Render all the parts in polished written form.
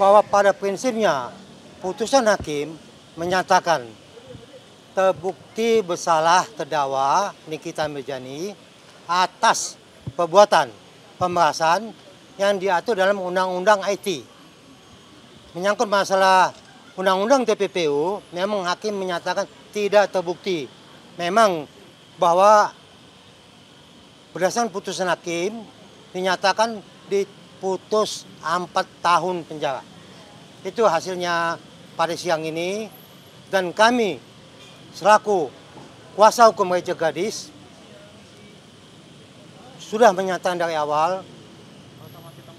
bahwa pada prinsipnya putusan hakim menyatakan terbukti bersalah terdakwa Nikita Mirzani atas perbuatan pemerasan yang diatur dalam Undang-Undang IT. Menyangkut masalah Undang-Undang TPPU, memang hakim menyatakan tidak terbukti. Memang bahwa berdasarkan putusan hakim dinyatakan diputus 4 tahun penjara. Itu hasilnya pada siang ini, dan kami selaku kuasa hukum Rachel Gadis sudah menyatakan dari awal,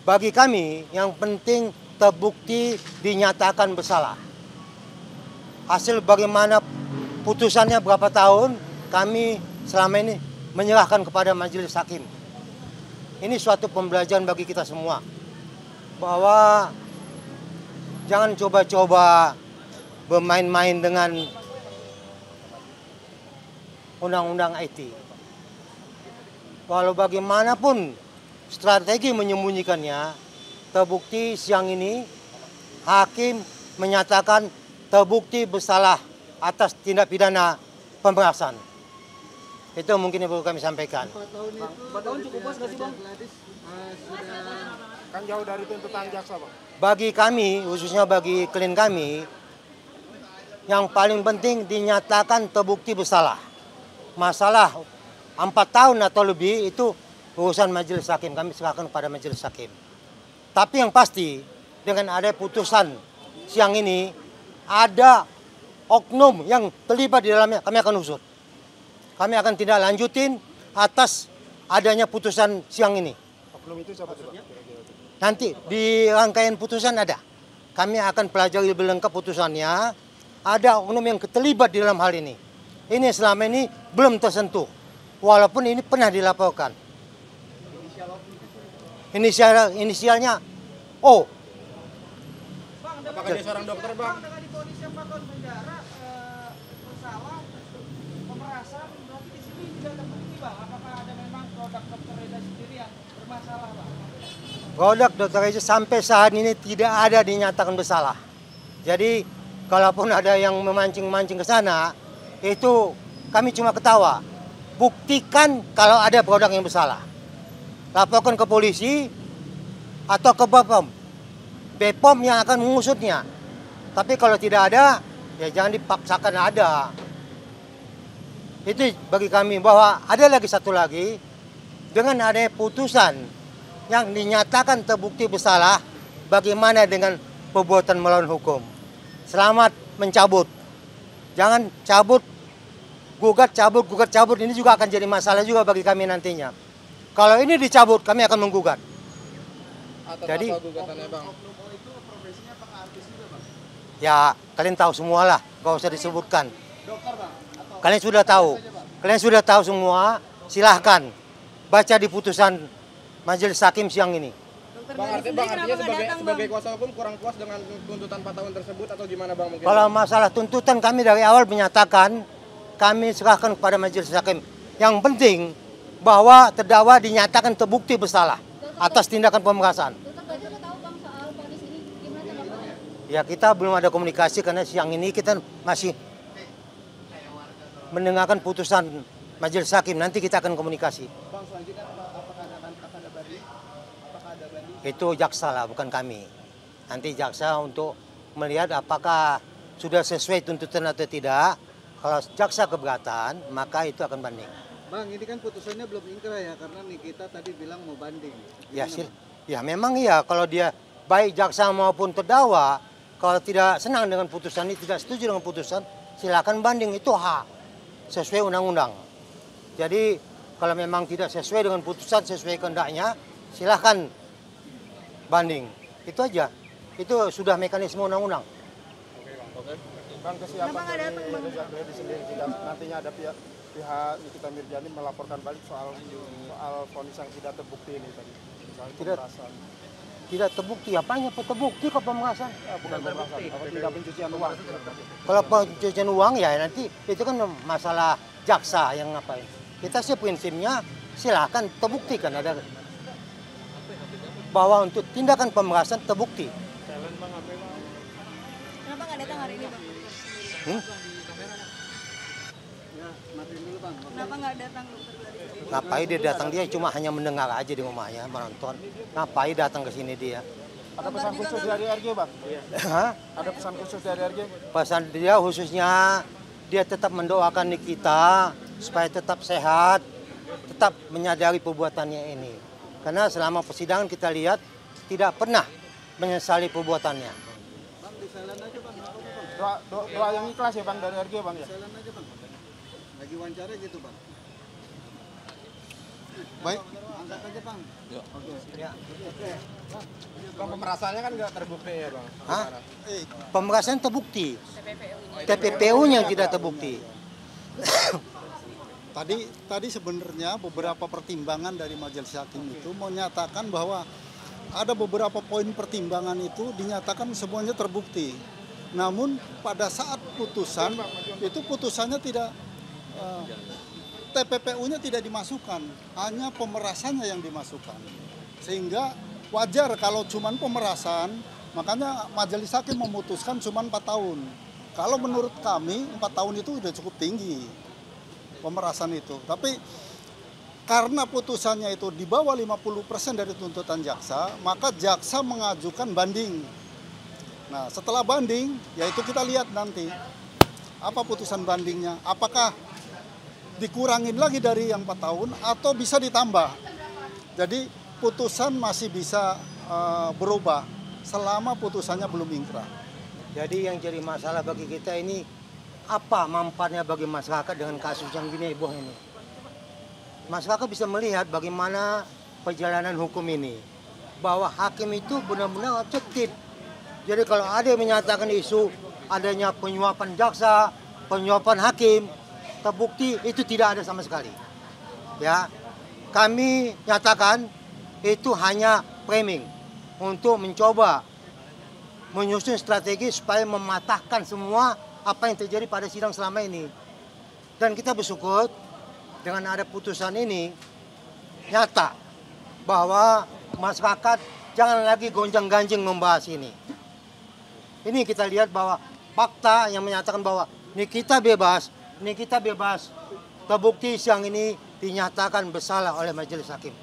bagi kami yang penting terbukti dinyatakan bersalah. Hasil bagaimana putusannya berapa tahun, kami selama ini menyerahkan kepada majelis hakim. Ini suatu pembelajaran bagi kita semua, bahwa jangan coba-coba bermain-main dengan Undang-Undang IT. Walau bagaimanapun strategi menyembunyikannya, terbukti siang ini hakim menyatakan terbukti bersalah atas tindak pidana pemerasan. Itu mungkin yang perlu kami sampaikan. 4 tahun cukup pas nggak sih, Bang? Kan jauh dari tuntutan jaksa, Bang. Bagi kami, khususnya bagi klien kami, yang paling penting dinyatakan terbukti bersalah. Masalah 4 tahun atau lebih itu urusan majelis hakim, kami serahkan kepada majelis hakim. Tapi yang pasti dengan ada putusan siang ini, ada oknum yang terlibat di dalamnya, kami akan usut. Kami akan tindak lanjutin atas adanya putusan siang ini. Oknum itu siapa tuh, Bang? Nanti di rangkaian putusan ada. Kami akan pelajari lebih lengkap putusannya. Ada oknum yang terlibat di dalam hal ini. Ini selama ini belum tersentuh. Walaupun ini pernah dilaporkan. Inisialnya O. Apakah dia seorang dokter, Bang? Dengan divonis 4 tahun penjara bersalah pemerasan, berarti di sini tidak terbukti, Bang. Apakah ada memang produk dokter Reza sendiri yang bermasalah, Bang? Produk Dr. Reza sampai saat ini tidak ada dinyatakan bersalah. Jadi kalaupun ada yang memancing-mancing ke sana, itu kami cuma ketawa. Buktikan kalau ada produk yang bersalah. Laporkan ke polisi atau ke BPOM. BPOM yang akan mengusutnya. Tapi kalau tidak ada, ya jangan dipaksakan ada. Itu bagi kami, bahwa ada lagi satu lagi, dengan adanya putusan yang dinyatakan terbukti bersalah, bagaimana dengan perbuatan melawan hukum? Selamat mencabut. Jangan cabut, gugat, cabut, ini juga akan jadi masalah juga bagi kami nantinya. Kalau ini dicabut, kami akan menggugat. Atas Jadi, apa gugatannya, Bang? Itu profesinya apakah artis juga, Bang? ya kalian tahu semua lah, gak usah disebutkan. Dokter, Bang? Atau Kalian sudah tahu, semua, silahkan baca di putusan majelis hakim siang ini. Bang, artinya sebagai kuasa hukum kurang puas dengan tuntutan 4 tahun tersebut atau gimana, Bang? Mungkin Kalau masalah tuntutan, kami dari awal menyatakan kami serahkan kepada majelis hakim. Yang penting bahwa terdakwa dinyatakan terbukti bersalah atas tindakan pemerasan. Ya, kita belum ada komunikasi karena siang ini kita masih mendengarkan putusan majelis hakim. Nanti kita akan komunikasi. Bang, selanjutnya apakah ada banding? Itu jaksa lah, bukan kami. Nanti jaksa untuk melihat apakah sudah sesuai tuntutan atau tidak. Kalau jaksa keberatan, maka itu akan banding. Bang, ini kan putusannya belum ingkrah ya, karena Nikita tadi bilang mau banding. Ya memang iya, kalau dia baik jaksa maupun terdakwa, kalau tidak senang dengan putusan ini, tidak setuju dengan putusan, silakan banding, itu hak sesuai undang-undang. Jadi kalau memang tidak sesuai dengan putusan, sesuai kehendaknya, silakan banding. Itu aja. Itu sudah mekanisme undang-undang. Oke. Bang, kesiapan dari Reza Gledi sendiri jika nantinya ada pihak Nikita Mirzani melaporkan balik soal vonis yang tidak terbukti ini tadi. Misalnya pemerasan. Tidak terbukti, apanya terbukti kok pemerasan? Bukan pemerasan, apa tidak pencucian uang. Kalau pencucian uang ya nanti itu kan masalah jaksa yang ngapain. Kita sih prinsipnya silahkan terbuktikan ada bahwa untuk tindakan pemerasan terbukti. Kenapa nggak datang hari ini, Bang? Kenapa nggak datang dokter dari sini? Ngapain dia datang, dia cuma hanya mendengar aja di rumahnya, menonton. Ngapain datang ke sini dia? Ada pesan khusus dari RG, Bang? Hah? Ada pesan khusus dari RG? Pesan dia khususnya dia tetap mendoakan kita supaya tetap sehat, tetap menyadari perbuatannya ini. Karena selama persidangan kita lihat tidak pernah menyesali perbuatannya. Bang, di silent aja bang. Doa yang ikhlas ya Bang dari RG Bang ya? Silent aja bang. Lagi wawancara gitu bang. Baik. Angkat aja bang. Ya. Bang pemerasannya kan nggak terbukti ya Bang? Hah? Pemerasan terbukti. TPPU-nya yang tidak terbukti. Tadi sebenarnya beberapa pertimbangan dari majelis hakim itu menyatakan bahwa ada beberapa poin pertimbangan itu dinyatakan semuanya terbukti. Namun pada saat putusan itu putusannya tidak TPPU-nya tidak dimasukkan, hanya pemerasannya yang dimasukkan. Sehingga wajar kalau cuman pemerasan, makanya majelis hakim memutuskan cuman 4 tahun. Kalau menurut kami 4 tahun itu sudah cukup tinggi pemerasan itu. Tapi karena putusannya itu di bawah 50% dari tuntutan jaksa, maka jaksa mengajukan banding. Nah, setelah banding, yaitu kita lihat nanti apa putusan bandingnya. Apakah dikurangin lagi dari yang 4 tahun atau bisa ditambah. Jadi putusan masih bisa berubah selama putusannya belum ingkrah. Jadi yang jadi masalah bagi kita ini apa manfaatnya bagi masyarakat dengan kasus yang gini heboh ini. Masyarakat bisa melihat bagaimana perjalanan hukum ini. Bahwa hakim itu benar-benar objektif. Jadi kalau ada yang menyatakan isu adanya penyuapan jaksa, penyuapan hakim, terbukti itu tidak ada sama sekali. Ya, kami nyatakan itu hanya framing untuk mencoba menyusun strategi supaya mematahkan semua apa yang terjadi pada sidang selama ini. Dan kita bersyukur dengan ada putusan ini nyata bahwa masyarakat jangan lagi gonjang-ganjing membahas ini. Ini kita lihat bahwa fakta yang menyatakan bahwa Nikita bebas, terbukti siang ini dinyatakan bersalah oleh majelis hakim.